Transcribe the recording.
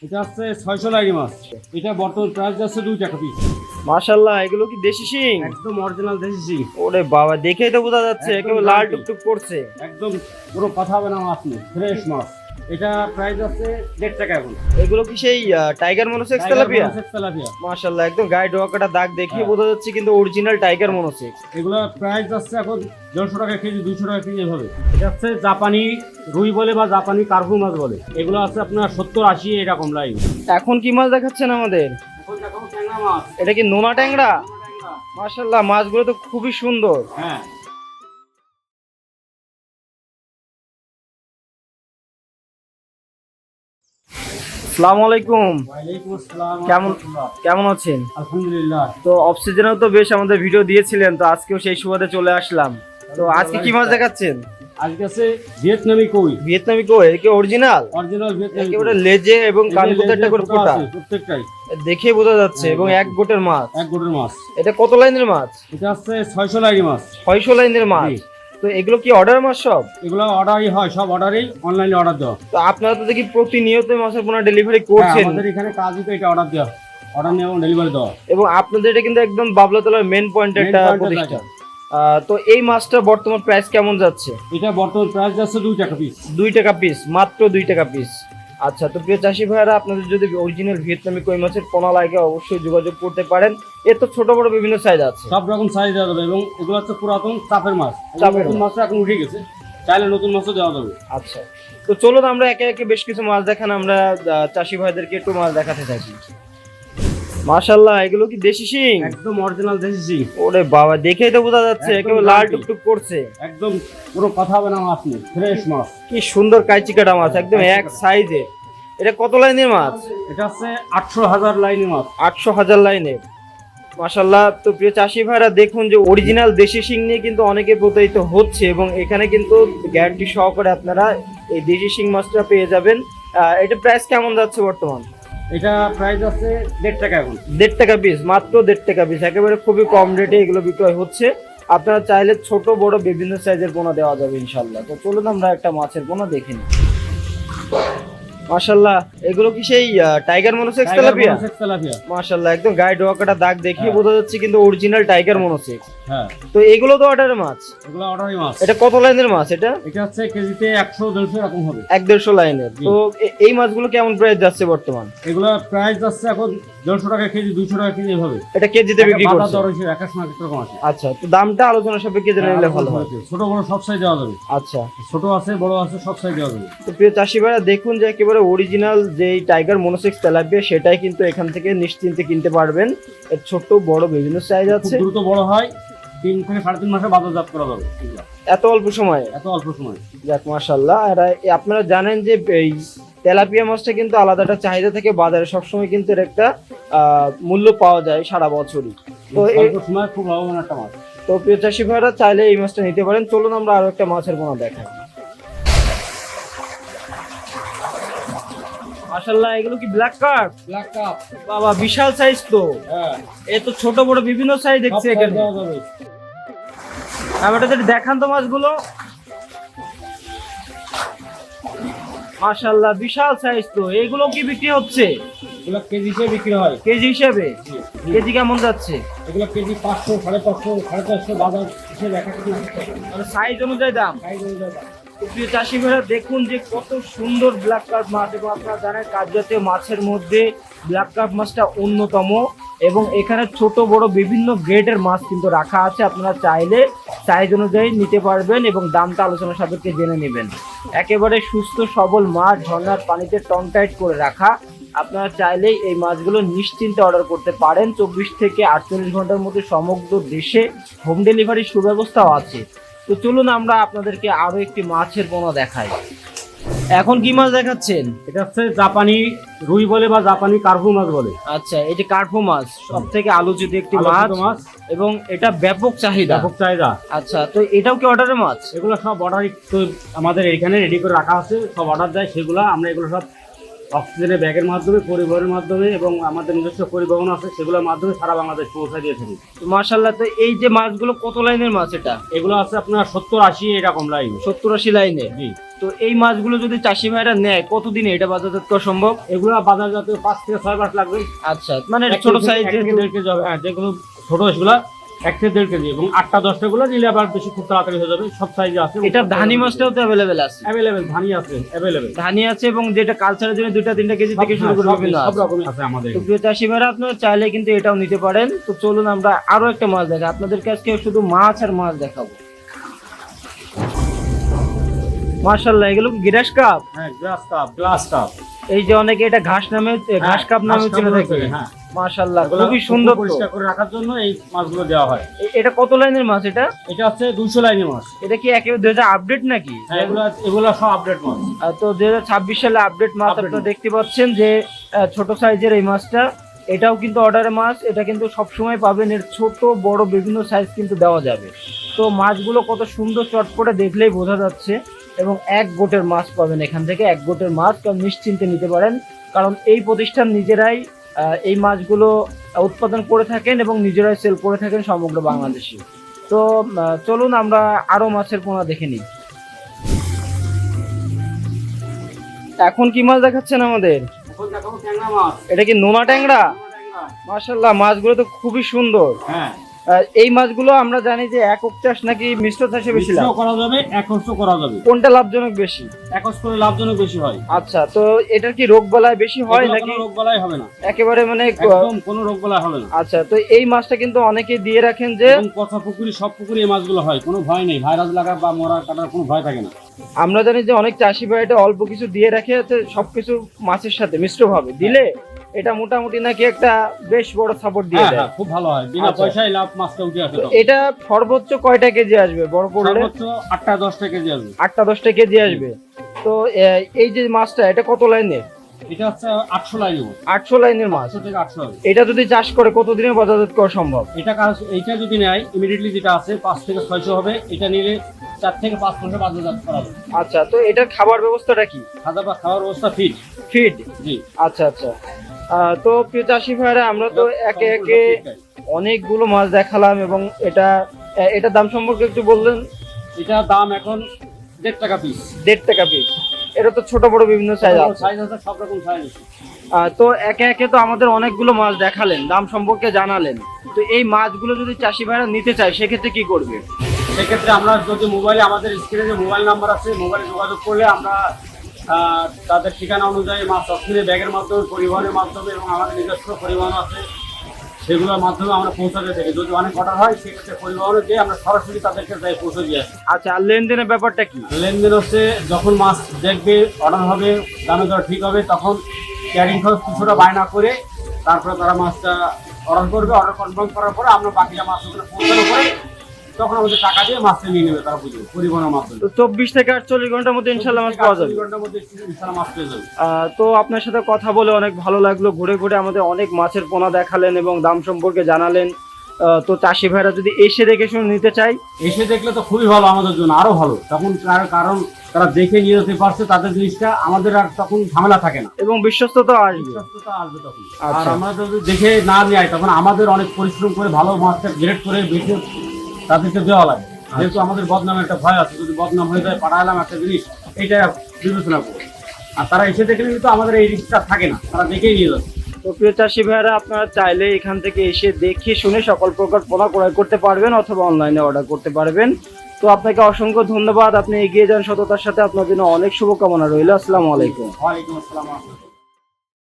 এটা হচ্ছে 600 লাইনি মাছ। এটা বর্তমান প্রাইস যাচ্ছে 2 টাকা পিস। মাশাআল্লাহ, এগুলো কি দেশি শিং? একদম অরিজিনাল দেশি শিং। ওরে বাবা, দেখেই তো বোঝা যাচ্ছে একদম একেবারে লাল guarantee। টুকটুক করছে। একদম পুরো কথা হবে না মাছ নেই, ফ্রেশ মাছ। এটা প্রাইস আছে 1.5 টাকা এখন। এগুলো কি সেই টাইগার মনোসেক্স তেলাপিয়া? তেলাপিয়া। মাশাআল্লাহ, একদম গায়ে ডোয়াকাটা দাগ দেখে বোঝা যাচ্ছে কিন্তু অরিজিনাল টাইগার মনোসেক্স। এগুলো প্রাইস যাচ্ছে এখন 150 টাকা কেজি, 200 টাকা কেজি এভাবে। এটা হচ্ছে জাপানি রুই বলে বা জাপানি কার্পু মাছ বলে। এগুলো আছে আপনার 70-80 এরকম লাইন। এখন কি মাছ দেখাচ্ছেন আমাদের? এখন দেখো ট্যাংরা মাছ। এটা কি নোনা ট্যাংরা? মাশাআল্লাহ, মাছগুলো তো খুবই সুন্দর। হ্যাঁ। আসসালামু আলাইকুম। ওয়ালাইকুম আসসালাম। কেমন আছেন? আলহামদুলিল্লাহ। তো অফ সিজনেও তো বেশ আমাদের ভিডিও দিয়েছিলেন, তো আজকেও সেই সুবাদে চলে আসলাম। তো আজকে কি মাছ দেখাচ্ছেন? আজকে আছে ভিয়েতনামি কই। ভিয়েতনামি কই? এটা কি অরিজিনাল? অরিজিনাল ভিয়েতনামি একেবারে লেজে এবং কান প্রত্যেকটা করে ফোঁটা, প্রত্যেকটাই দেখে বোঝা যাচ্ছে। এবং এক গোটের মাছ। এক গোটের মাছ। এটা কত লাইনের মাছ? এটা হচ্ছে 600 লাইনি মাছ। 600 লাইনের মাছ। জি। তো এগুলো কি অর্ডার মাছ সব? এগুলো অর্ডারই হয়, সব অর্ডারই, অনলাইনে অর্ডার দেওয়া। তো আপনারা তো দেখি প্রতিনিয়ত মাছের পোনা ডেলিভারি করছেন। আমাদের এখানে কাজই তো এটা অর্ডার দেওয়া, অর্ডার নিয়ে এবং ডেলিভারি দেওয়া। এবং আপনাদের এটা কিন্তু একদম বাবলাতলার মেন পয়েন্ট একটা প্রতিষ্ঠান। তো এই মাছটা বর্তমান প্রাইস কেমন যাচ্ছে? এটা বর্তমান প্রাইস যাচ্ছে 2 টাকা পিস। 2 টাকা পিস, মাত্র 2 টাকা পিস। আচ্ছা, তো প্রিয় চাষি ভাইরা, আপনাদের যদি অরিজিনাল ভিয়েতনামি কই মাছের পোনা লাগে অবশ্যই যোগাযোগ করতে পারেন। এর তো ছোট বড় বিভিন্ন সাইজ আছে, সব রকম সাইজ দেওয়া যাবে। এবং এগুলো হচ্ছে পুরাতন চাপের মাছ। নতুন মাছ এখন উঠে গেছে, চাইলে নতুন মাছও দেওয়া যাবে। আচ্ছা, তো চলুন আমরা একে একে বেশ কিছু মাছ দেখান, আমরা চাষি ভাইদেরকে একটু মাছ দেখাতে থাকি। মাশাআল্লাহ, এগুলো কি দেশি শিং? একদম অরিজিনাল দেশি শিং। ওরে বাবা, দেখেই তো বোঝা যাচ্ছে একদম একেবারে লাল guarantee। টুকটুক করছে। একদম পুরো কথা হবে না মাছ নেই, ফ্রেশ মাছ। কি সুন্দর কাইচি কাটা মাছ, একদম এক সাইজে। এটা কত লাইনের মাছ? এটা হচ্ছে 800,000 লাইনের মাছ। 800,000 লাইনের। মাশাআল্লাহ, তো প্রিয় চাষি ভাইরা দেখুন যে অরিজিনাল দেশি শিং নিয়ে কিন্তু অনেকে প্রতারিত হচ্ছে, এবং এখানে কিন্তু গ্যারান্টি সহকারে আপনারা এই দেশি শিং মাছটা পেয়ে যাবেন। এটা প্রাইস কেমন যাচ্ছে বর্তমান? এটা প্রাইস আছে 1.5 টাকা এখন। 1.5 টাকা পিস, মাত্র 1.5 টাকা পিস। একেবারে খুবই কম রেটে এগুলো বিক্রয় হচ্ছে। আপনারা চাইলে ছোট বড় বিভিন্ন সাইজের পোনা দেওয়া যাবে ইনশাল্লাহ। তো চলুন আমরা একটা মাছের পোনা দেখে নিই। মাশাআল্লাহ, এগুলো কি সেই টাইগার মনোসেক্স তেলাপিয়া? তেলাপিয়া। মাশাআল্লাহ, একদম গায়ে ডোয়াকাটা দাগ দেখে বোঝা যাচ্ছে কিন্তু অরিজিনাল টাইগার মনোসেক্স। হ্যাঁ। তো এগুলো তো অর্ডারের মাছ? এগুলো অর্ডারই মাছ। এটা কত লাইনের মাছ? এটা হচ্ছে কেজিতে 100-150 এরকম হবে। 1-150 লাইনের। তো এই মাছগুলো কেমন প্রাইস যাচ্ছে বর্তমান? এগুলো প্রাইস যাচ্ছে এখন 150 টাকা কেজি, 200 টাকা কেজি এভাবে। এটা কেজিতে বিক্রি বাজার করছে? দর হইছে এক এক সময় এক রকম আছে। আচ্ছা, তো দামটা আলোচনা সাপেক্ষে জেনে নিলে ভালো হয়। ছোট বড় সব সাইজ দেওয়া যাবে। আচ্ছা, ছোট আছে, বড় আছে, সব সাইজ দেওয়া যাবে। তো প্রিয় চাষি ভাইরা দেখুন যে একেবারে অরিজিনাল যেই টাইগার মনোসেক্স তেলাপিয়া সেটাই কিন্তু এখান থেকে নিশ্চিন্তে কিনতে পারবেন। এর ছোট বড় বিভিন্ন সাইজ খুব আছে। দ্রুত বড় হয়, 3 থেকে 3.5 মাসে বাজারজাত করা যাবে। এত অল্প সময়ে? এত অল্প সময়। যাক মাশাআল্লাহ। আর আপনারা জানেন যে এই তেলাপিয়া মাছটা কিন্তু আলাদা একটা চাহিদা থেকে বাজারে সবসময় কিন্তু এর একটা মূল্য পাওয়া যায় সারা বছরই। তো অল্প সময় খুব লাভবান একটা মাছ। তো প্রিয় চাষি ভাইরা চাইলে এই মাছটা নিতে পারেন। চলুন আমরা আরো একটা মাছের পোনা দেখাই। মাশাআল্লাহ, এগুলো কি ব্ল্যাক কাপ? Black cup. বাবা, বিশাল সাইজ তো। হ্যাঁ। এ তো ছোট বড় বিভিন্ন সাইজ দেখছি এখানে। দেওয়া যাবে। আমাদের যদি দেখান তো মাছগুলো। মাশাআল্লাহ, বিশাল সাইজ তো। এগুলো কি বিক্রি হচ্ছে? এগুলো কেজি হিসেবে বিক্রি হয়। কেজি হিসেবে? কেজি কেমন যাচ্ছে? এগুলো কেজি 500, 550, 450 বাজার হিসেবে এক এক মানে সাইজ অনুযায়ী দাম। সাইজ অনুযায়ী দাম। প্রিয় চাষি ভাইরা দেখুন যে কত সুন্দর ব্ল্যাক কার্প মাছ। এবং আপনারা জানেন কাপ জাতীয় মাছের মধ্যে ব্ল্যাক কার্প মাছটা অন্যতম। এবং এখানে ছোট বড় বিভিন্ন গ্রেডের মাছ কিন্তু রাখা আছে। আপনারা চাইলে সাইজ অনুযায়ী নিতে পারবেন এবং দামটা আলোচনা সাপেক্ষে জেনে নেবেন। একেবারে সুস্থ সবল মাছ, ঝর্ণার পানিতে টন টাইট করে রাখা। আপনারা চাইলেই এই মাছগুলো নিশ্চিন্তে অর্ডার করতে পারেন। 24 থেকে 48 ঘন্টার মধ্যে সমগ্র দেশে হোম ডেলিভারির সুব্যবস্থাও আছে। তো চলুন আমরা আপনাদেরকে আরো একটি মাছের পোনা দেখাই। এখন কি মাছ দেখাচ্ছেন? এটা হচ্ছে জাপানি রুই বলে বা জাপানি কার্পু মাছ বলে। আচ্ছা, এই যে কার্পো মাছ সব থেকে আলোচিত একটি আলোচিত মাছ এবং এটা ব্যাপক চাহিদা। ব্যাপক চাহিদা। আচ্ছা, তো এটাও কি অর্ডারের মাছ? এগুলো সব অর্ডার তো আমাদের এখানে রেডি করে রাখা আছে, সব অর্ডার দেয়, সেগুলো আমরা এগুলো সব অক্সিজেনের ব্যাগের মাধ্যমে, পরিবহনের মাধ্যমে এবং আমাদের নিজস্ব পরিবহন আছে, সেগুলোর মাধ্যমে সারা বাংলাদেশ পৌঁছে দিয়ে থাকি। মাশাআল্লাহ, তো এই যে মাছগুলো কত লাইনের মাছ এটা? এগুলো আছে আপনার 70-80 এরকম লাইন। 70-80 লাইনে। জি। তো এই মাছগুলো যদি চাষি ভাইরা নেয় কতদিনে এটা বাজারজাত করা সম্ভব? এগুলো বাজারজাত 5 থেকে 6 মাস লাগবে। আচ্ছা, মানে ছোট সাইজ 1 কেজি হবে। হ্যাঁ, যেগুলো ছোট সেগুলো 1 থেকে 1.5 কেজি, এবং 8টা-10টা গুলো নিলে আবার বেশি খুব তাড়াতাড়ি হয়ে যাবে। সব সাইজে আছে। এটা ধানি মাছটাও তো অ্যাভেলেবেল আছে? অ্যাভেলেবেল ধানি আছে, অ্যাভেলেবেল ধানি আছে, এবং যেটা কালচারের জন্য 2-3 কেজি থেকে শুরু করে বিভিন্ন সব রকমের আছে আমাদের। তো প্রিয় চাষি ভাইরা, আপনারা চাইলে কিন্তু এটাও নিতে পারেন। তো চলুন আমরা আরো একটা মাছ দেখাই আপনাদেরকে। আজকে শুধু মাছ আর মাছ দেখাবো। মাশাআল্লাহ, এগুলো কি গ্রাস কাপ? হ্যাঁ, গ্লাস কাপ। এই যে অনেকে এটা ঘাস নামে, ঘাস কাপ নামে চিনে থাকে। হ্যাঁ, মাশাআল্লাহ, খুবই সুন্দর। পরিষ্কার করে রাখার জন্য এই মাছগুলো দেওয়া হয়। এটা কত লাইনের মাছ এটা? এটা হচ্ছে 200 লাইনের মাছ। এটা কি একেবারে 2000 আপডেট নাকি? হ্যাঁ, এগুলো সব আপডেট মাছ। তো 2026 সালে আপডেট মাছ আপনারা দেখতে পাচ্ছেন যে ছোট সাইজের এই মাছটা, এটাও কিন্তু অর্ডারের মাছ। এটা কিন্তু সবসময় পাবেন, এর ছোট বড় বিভিন্ন সাইজ কিন্তু দেওয়া যাবে। তো মাছগুলো কত সুন্দর চটপটে দেখলেই বোঝা যাচ্ছে, এবং 1 গোটের মাছ পাবেন এখান থেকে। 1 গোটের মাছ নিশ্চিন্তে নিতে পারেন, কারণ এই প্রতিষ্ঠান নিজেরাই এই মাছগুলো উৎপাদন করে থাকেন এবং নিজেরাই সেল করে থাকেন সমগ্র বাংলাদেশে। তো চলুন আমরা আরো মাছের পোনা দেখে নিই। এখন কি মাছ দেখাচ্ছেন আমাদের? এখন দেখো ট্যাংরা মাছ। এটা কি নোনা ট্যাংরা? মাশাআল্লাহ, মাছগুলো তো খুবই সুন্দর। হ্যাঁ, এই মাছগুলো আমরা জানি যে একক চাষ নাকি মিশ্র চাষে বেশি লাভ করা যাবে, একশো করা যাবে। কোনটা লাভজনক বেশি? একশ করে লাভজনক বেশি হয়। আচ্ছা, তো এটার কি রোগ বালাই বেশি হয় নাকি? কোনো রোগ বালাই হবে না, একেবারে মানে একদম কোনো রোগ বালাই হবে না। আচ্ছা, তো এই মাছটা কিন্তু অনেকে দিয়ে রাখেন যে কথা পুকুরি, সব পুকুরি এই মাছগুলো হয়, কোনো ভয় নেই, ভাইরাস লাগা বা মরা কাটার কোনো ভয় থাকে না। আমরা জানি যে অনেক চাষি ভাই এটা অল্প কিছু দিয়ে রাখে, সবকিছু মাছের সাথে মিশ্র ভাবে দিলে এটা মোটামুটি নাকি একটা বেশ বড় সাপোর্ট দিয়ে দেয়। খুব ভালো হয়, বিনা পয়সায় লাভ মাছটা উঠে আসে। এটা সর্বোচ্চ কয়টা কেজি আসবে বড় পড়লে? সর্বোচ্চ 8টা-10টা কেজি আসবে। 8টা-10টা কেজি আসবে। তো এই যে মাছটা, এটা কত লাইনের? এটা হচ্ছে 800 লাইনের। 800 লাইনের মাছ। 800 থেকে 800 হবে। এটা যদি চাষ করে কতদিনে বাজারজাত করা সম্ভব? এইটা যদি নেয় ইমিডিয়েটলি যেটা আছে 5 থেকে 600 হবে। এটা নিলে 4 থেকে 5 মাসে বাজারজাত করা হবে। আচ্ছা, তো এটার খাবার ব্যবস্থাটা কি? খাওয়ার ব্যবস্থা ফিড। জি। আচ্ছা আচ্ছা। তো প্রিয় চাষি ভাইরা, আমরা তো একে একে অনেকগুলো মাছ দেখালাম, এবং এটা দাম সম্পর্কে একটু বললেন। এটা দাম এখন 1.5 টাকা পিস। 1.5 টাকা পিস। এটা তো ছোট বড় বিভিন্ন সাইজ আছে। সব রকম সাইজ আছে। তো একে একে তো আমাদের অনেকগুলো মাছ দেখালেন, দাম সম্পর্কে জানালেন। তো এই মাছগুলো যদি চাষি ভাইরা নিতে চায় সেক্ষেত্রে কি করবে? সেক্ষেত্রে আমরা যদি মোবাইলে, আমাদের স্ক্রিনে যে মোবাইল নাম্বার আছে, মোবাইলে যোগাযোগ করলে আমরা তাদের ঠিকানা অনুযায়ী মাছ অক্সিজেনের ব্যাগের মাধ্যমে, পরিবহনের মাধ্যমে, এবং আমাদের নিজস্ব পরিবহন আছে, সেগুলোর মাধ্যমে আমরা পৌঁছাতে থাকি। যদি অনেক অর্ডার হয় সেক্ষেত্রে পরিবহনে দিয়ে আমরা সরাসরি তাদেরকে যাই পৌঁছে দিয়ে আসি। আচ্ছা, আর লেনদেনের ব্যাপারটা কি? লেনদেন হচ্ছে যখন মাছ দেখবে, অর্ডার হবে, দামে দর ঠিক হবে, তখন ক্যারিং খরচ কিছুটা বায়না করে তারপরে তারা মাছটা অর্ডার করবে। অর্ডার কনফার্ম করার পরে আমরা বাকিটা মাছ ওখানে পৌঁছানোর পরে তখন আমাদের টাকা দিয়ে মাছটা নিয়ে নেবে তারা, বুঝবে, পরিবহনের মাধ্যমে। তো 24 থেকে 48 ঘন্টার মধ্যে ইনশাআল্লাহ মাছ পাওয়া যাবে। 48 ঘন্টার মধ্যে ইনশাআল্লাহ মাছ পেয়ে যাবে। তো আপনার সাথে কথা বলে অনেক ভালো লাগলো। ঘুরে ঘুরে আমাদের অনেক মাছের পোনা দেখালেন এবং দাম সম্পর্কে জানালেন। তো চাষি ভাইরা যদি এসে দেখে শুনে নিতে চাই, এসে দেখলে তো খুবই ভালো, আমাদের জন্য আরো ভালো। তখন কারণ তারা দেখে নিয়ে যেতে পারছে তাদের জিনিসটা, আমাদের আর তখন ঝামেলা থাকে না, এবং বিশ্বস্ততা আসবে তখন। আর আচ্ছা। আমরা যদি দেখে না নেয় তখন আমাদের অনেক পরিশ্রম করে ভালো মাছটা গ্রেড করে বেশি তাদেরকে দেওয়া লাগে। যেহেতু আমাদের বদনামের একটা ভয় আছে, যদি বদনাম হয়ে যায়, পাঠালাম একটা জিনিস, এইটা বিবেচনা করবো। আর তারা এসে দেখলে কিন্তু আমাদের এই রিস্কটা থাকে না, তারা দেখেই নিয়ে যাচ্ছে। তো প্রিয় চাষি ভাইরা, আপনারা চাইলে এখান থেকে এসে দেখে শুনে সকল প্রকার পোনা ক্রয় করতে পারবেন, অথবা অনলাইনে অর্ডার করতে পারবেন। তো আপনাকে অসংখ্য ধন্যবাদ। আপনি এগিয়ে যান সততার সাথে। আপনার জন্য অনেক শুভকামনা রইল। আসসালামু আলাইকুম। ওয়ালাইকুম আসসালাম।